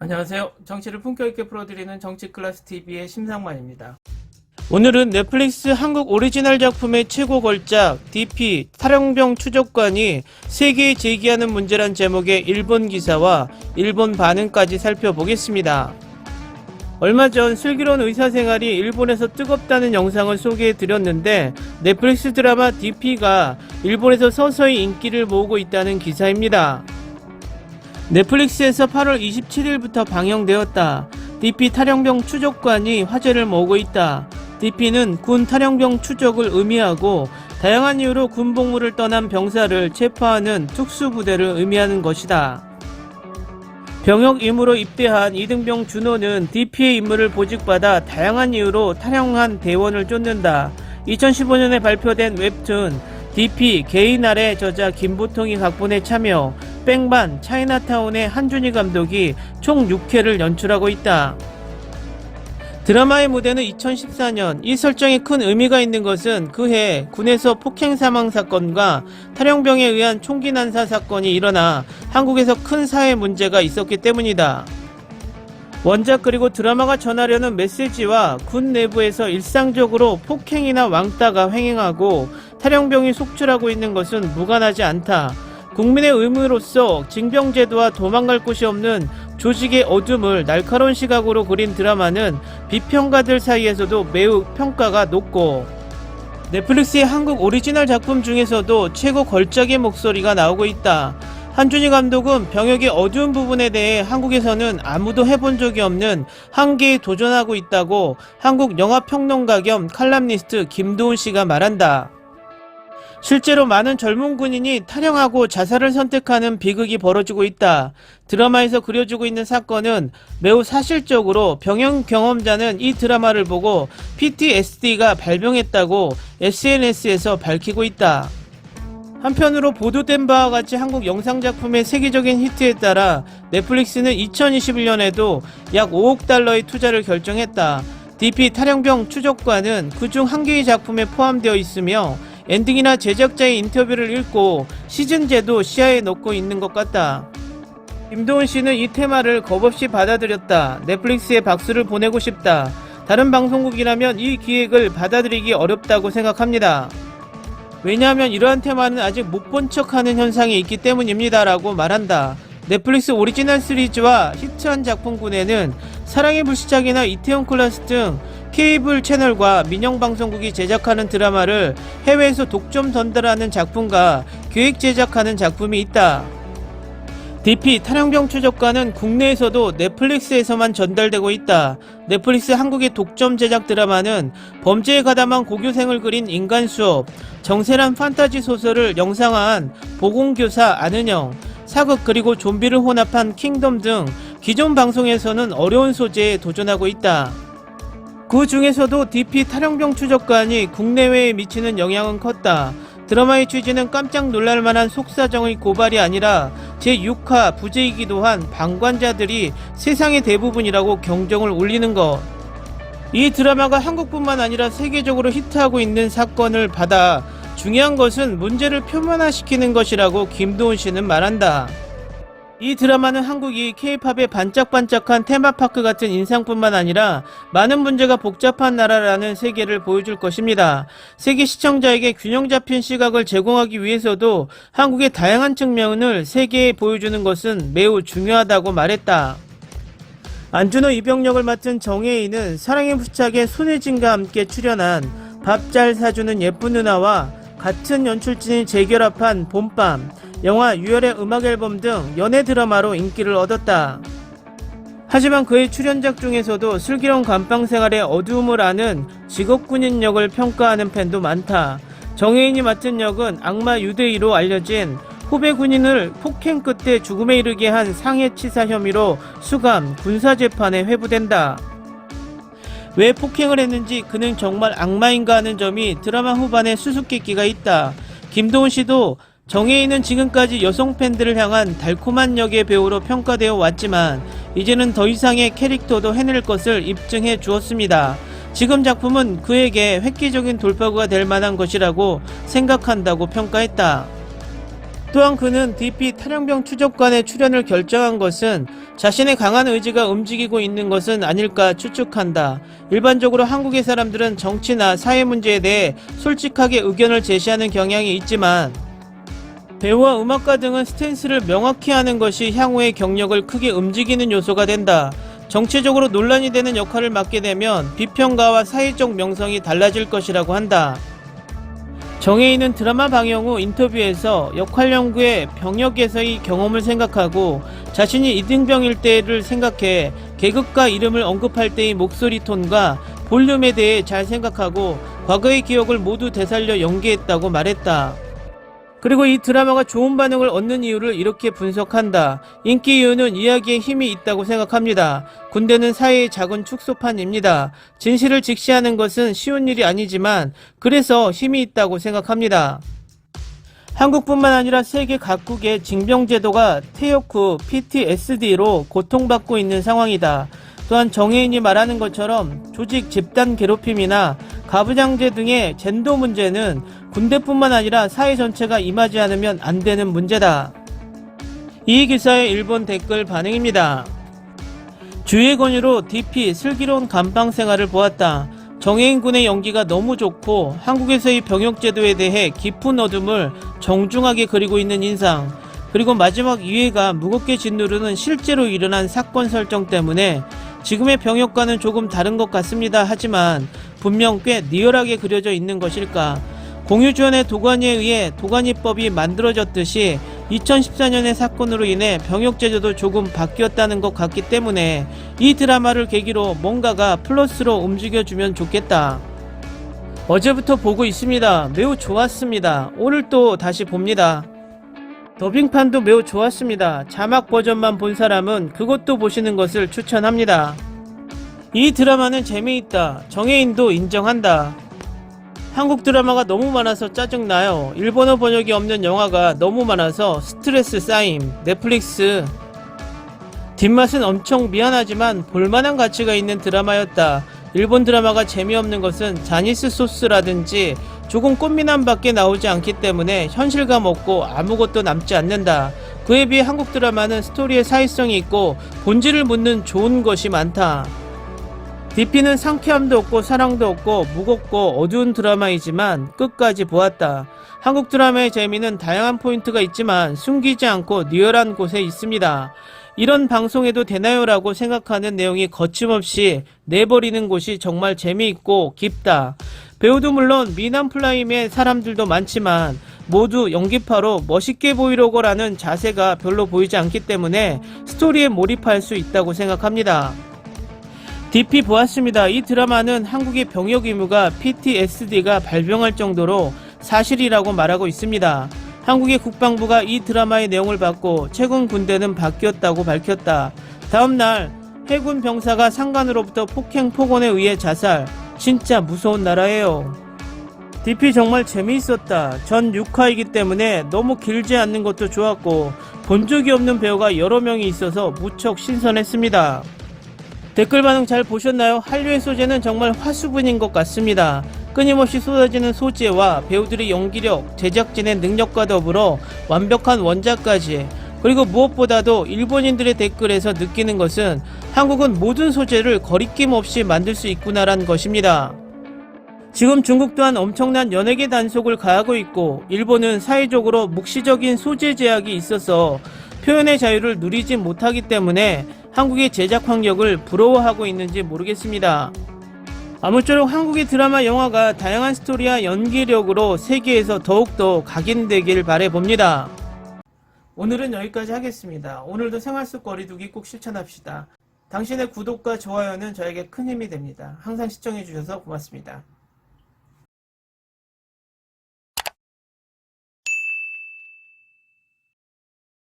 안녕하세요. 정치를 품격 있게 풀어드리는 정치클래스TV의 심상만입니다. 오늘은 넷플릭스 한국 오리지널 작품의 최고 걸작 DP 탈영병 추적관이 세계에 제기하는 문제란 제목의 일본 기사와 일본 반응까지 살펴보겠습니다. 얼마 전 슬기로운 의사생활이 일본에서 뜨겁다는 영상을 소개해드렸는데 넷플릭스 드라마 DP가 일본에서 서서히 인기를 모으고 있다는 기사입니다. 넷플릭스에서 8월 27일부터 방영되었다. DP 탈영병 추적관이 화제를 모으고 있다. DP는 군 탈영병 추적을 의미하고 다양한 이유로 군 복무를 떠난 병사를 체포하는 특수부대를 의미하는 것이다. 병역 임무로 입대한 이등병 준호는 DP의 임무를 보직받아 다양한 이유로 탈영한 대원을 쫓는다. 2015년에 발표된 웹툰 DP 개인 아래 저자 김보통이 각본에 참여, 뺑반 차이나타운의 한준희 감독이 총 6회를 연출하고 있다. 드라마의 무대는 2014년. 이 설정에 큰 의미가 있는 것은 그해 군에서 폭행 사망 사건과 탈영병에 의한 총기 난사 사건이 일어나 한국에서 큰 사회 문제가 있었기 때문이다. 원작 그리고 드라마가 전하려는 메시지와 군 내부에서 일상적으로 폭행이나 왕따가 횡행하고 탈영병이 속출하고 있는 것은 무관하지 않다. 국민의 의무로서 징병제도와 도망갈 곳이 없는 조직의 어둠을 날카로운 시각으로 그린 드라마는 비평가들 사이에서도 매우 평가가 높고 넷플릭스의 한국 오리지널 작품 중에서도 최고 걸작의 목소리가 나오고 있다. 한준희 감독은 병역의 어두운 부분에 대해 한국에서는 아무도 해본 적이 없는 한계에 도전하고 있다고 한국 영화평론가 겸 칼럼니스트 김도훈 씨가 말한다. 실제로 많은 젊은 군인이 탈영하고 자살을 선택하는 비극이 벌어지고 있다. 드라마에서 그려지고 있는 사건은 매우 사실적으로 병영 경험자는 이 드라마를 보고 PTSD가 발병했다고 SNS에서 밝히고 있다. 한편으로 보도된 바와 같이 한국 영상작품의 세계적인 히트에 따라 넷플릭스는 2021년에도 약 5억 달러의 투자를 결정했다. DP 탈영병 추적관은 그중 한 개의 작품에 포함되어 있으며 엔딩이나 제작자의 인터뷰를 읽고 시즌제도 시야에 넣고 있는 것 같다. 김도훈 씨는 이 테마를 겁없이 받아들였다. 넷플릭스에 박수를 보내고 싶다. 다른 방송국이라면 이 기획을 받아들이기 어렵다고 생각합니다. 왜냐하면 이러한 테마는 아직 못 본 척하는 현상이 있기 때문입니다 라고 말한다. 넷플릭스 오리지널 시리즈와 히트한 작품군에는 사랑의 불시착이나 이태원 클라스 등 케이블 채널과 민영방송국이 제작하는 드라마를 해외에서 독점 전달하는 작품과 기획 제작하는 작품이 있다. DP 탈영병 추적관은 국내에서도 넷플릭스에서만 전달되고 있다. 넷플릭스 한국의 독점 제작 드라마는 범죄에 가담한 고교생을 그린 인간수업, 정세란 판타지 소설을 영상화한 보공교사 아는영, 사극 그리고 좀비를 혼합한 킹덤 등 기존 방송에서는 어려운 소재에 도전하고 있다. 그 중에서도 DP 탈영병 추적관이 국내외에 미치는 영향은 컸다. 드라마의 취지는 깜짝 놀랄만한 속사정의 고발이 아니라 제6화 부재이기도 한 방관자들이 세상의 대부분이라고 경종을 울리는 것. 이 드라마가 한국뿐만 아니라 세계적으로 히트하고 있는 사건을 받아 중요한 것은 문제를 표면화시키는 것이라고 김도훈 씨는 말한다. 이 드라마는 한국이 K-팝의 반짝반짝한 테마파크 같은 인상뿐만 아니라 많은 문제가 복잡한 나라라는 세계를 보여줄 것입니다. 세계 시청자에게 균형 잡힌 시각을 제공하기 위해서도 한국의 다양한 측면을 세계에 보여주는 것은 매우 중요하다고 말했다. 안준호 이병력을 맡은 정혜인은 사랑의 부착에 손예진과 함께 출연한 밥 잘 사주는 예쁜 누나와 같은 연출진이 재결합한 봄밤, 영화 유열의 음악 앨범 등 연애 드라마로 인기를 얻었다. 하지만 그의 출연작 중에서도 슬기로운 감방 생활의 어두움을 아는 직업군인 역을 평가하는 팬도 많다. 정혜인이 맡은 역은 악마 유대이로 알려진 후배 군인을 폭행 끝에 죽음에 이르게 한 상해치사 혐의로 수감, 군사재판에 회부된다. 왜 폭행을 했는지 그는 정말 악마인가 하는 점이 드라마 후반에 수수께끼가 있다. 김도훈 씨도 정혜인은 지금까지 여성 팬들을 향한 달콤한 역의 배우로 평가되어 왔지만 이제는 더 이상의 캐릭터도 해낼 것을 입증해 주었습니다. 지금 작품은 그에게 획기적인 돌파구가 될 만한 것이라고 생각한다고 평가했다. 또한 그는 DP 탈영병 추적관의 출연을 결정한 것은 자신의 강한 의지가 움직이고 있는 것은 아닐까 추측한다. 일반적으로 한국의 사람들은 정치나 사회 문제에 대해 솔직하게 의견을 제시하는 경향이 있지만 배우와 음악가 등은 스탠스를 명확히 하는 것이 향후의 경력을 크게 움직이는 요소가 된다. 정치적으로 논란이 되는 역할을 맡게 되면 비평가와 사회적 명성이 달라질 것이라고 한다. 정혜인은 드라마 방영 후 인터뷰에서 역할 연구에 병역에서의 경험을 생각하고 자신이 이등병일 때를 생각해 계급과 이름을 언급할 때의 목소리 톤과 볼륨에 대해 잘 생각하고 과거의 기억을 모두 되살려 연기했다고 말했다. 그리고 이 드라마가 좋은 반응을 얻는 이유를 이렇게 분석한다. 인기 이유는 이야기에 힘이 있다고 생각합니다. 군대는 사회의 작은 축소판입니다. 진실을 직시하는 것은 쉬운 일이 아니지만 그래서 힘이 있다고 생각합니다. 한국뿐만 아니라 세계 각국의 징병제도가 퇴역 후 PTSD로 고통받고 있는 상황이다. 또한 정혜인이 말하는 것처럼 조직 집단 괴롭힘이나 가부장제 등의 젠더 문제는 군대뿐만 아니라 사회 전체가 임하지 않으면 안 되는 문제다. 이 기사의 일본 댓글 반응입니다. 주의 권유로 DP 슬기로운 감방 생활을 보았다. 정혜인 군의 연기가 너무 좋고 한국에서의 병역제도에 대해 깊은 어둠을 정중하게 그리고 있는 인상, 그리고 마지막 2회가 무겁게 짓누르는 실제로 일어난 사건 설정 때문에 지금의 병역과는 조금 다른 것 같습니다. 하지만 분명 꽤 리얼하게 그려져 있는 것일까. 공유주연의 도가니에 의해 도가니법이 만들어졌듯이 2014년의 사건으로 인해 병역제도도 조금 바뀌었다는 것 같기 때문에 이 드라마를 계기로 뭔가가 플러스로 움직여주면 좋겠다. 어제부터 보고 있습니다. 매우 좋았습니다. 오늘 또 다시 봅니다. 더빙판도 매우 좋았습니다. 자막 버전만 본 사람은 그것도 보시는 것을 추천합니다. 이 드라마는 재미있다. 정혜인도 인정한다. 한국 드라마가 너무 많아서 짜증나요. 일본어 번역이 없는 영화가 너무 많아서 스트레스 쌓임. 넷플릭스. 뒷맛은 엄청 미안하지만 볼만한 가치가 있는 드라마였다. 일본 드라마가 재미없는 것은 자니스 소스라든지 조금 꽃미남밖에 나오지 않기 때문에 현실감 없고 아무것도 남지 않는다. 그에 비해 한국 드라마는 스토리에 사회성이 있고 본질을 묻는 좋은 것이 많다. DP는 상쾌함도 없고 사랑도 없고 무겁고 어두운 드라마이지만 끝까지 보았다. 한국 드라마의 재미는 다양한 포인트가 있지만 숨기지 않고 리얼한 곳에 있습니다. 이런 방송에도 되나요? 라고 생각하는 내용이 거침없이 내버리는 곳이 정말 재미있고 깊다. 배우도 물론 미남 플라임의 사람들도 많지만 모두 연기파로 멋있게 보이려고 라는 자세가 별로 보이지 않기 때문에 스토리에 몰입할 수 있다고 생각합니다. DP 보았습니다. 이 드라마는 한국의 병역 의무가 PTSD가 발병할 정도로 사실이라고 말하고 있습니다. 한국의 국방부가 이 드라마의 내용을 받고 최근 군대는 바뀌었다고 밝혔다. 다음날 해군 병사가 상관으로부터 폭행 폭언에 의해 자살. 진짜 무서운 나라예요. DP 정말 재미있었다. 전 6화이기 때문에 너무 길지 않는 것도 좋았고 본 적이 없는 배우가 여러 명이 있어서 무척 신선했습니다. 댓글 반응 잘 보셨나요? 한류의 소재는 정말 화수분인 것 같습니다. 끊임없이 쏟아지는 소재와 배우들의 연기력, 제작진의 능력과 더불어 완벽한 원작까지, 그리고 무엇보다도 일본인들의 댓글에서 느끼는 것은 한국은 모든 소재를 거리낌 없이 만들 수 있구나란 것입니다. 지금 중국 또한 엄청난 연예계 단속을 가하고 있고 일본은 사회적으로 묵시적인 소재 제약이 있어서 표현의 자유를 누리지 못하기 때문에 한국의 제작 환경을 부러워하고 있는지 모르겠습니다. 아무쪼록 한국의 드라마 영화가 다양한 스토리와 연기력으로 세계에서 더욱더 각인되길 바라봅니다. 오늘은 여기까지 하겠습니다. 오늘도 생활 속 거리두기 꼭 실천합시다. 당신의 구독과 좋아요는 저에게 큰 힘이 됩니다. 항상 시청해주셔서 고맙습니다.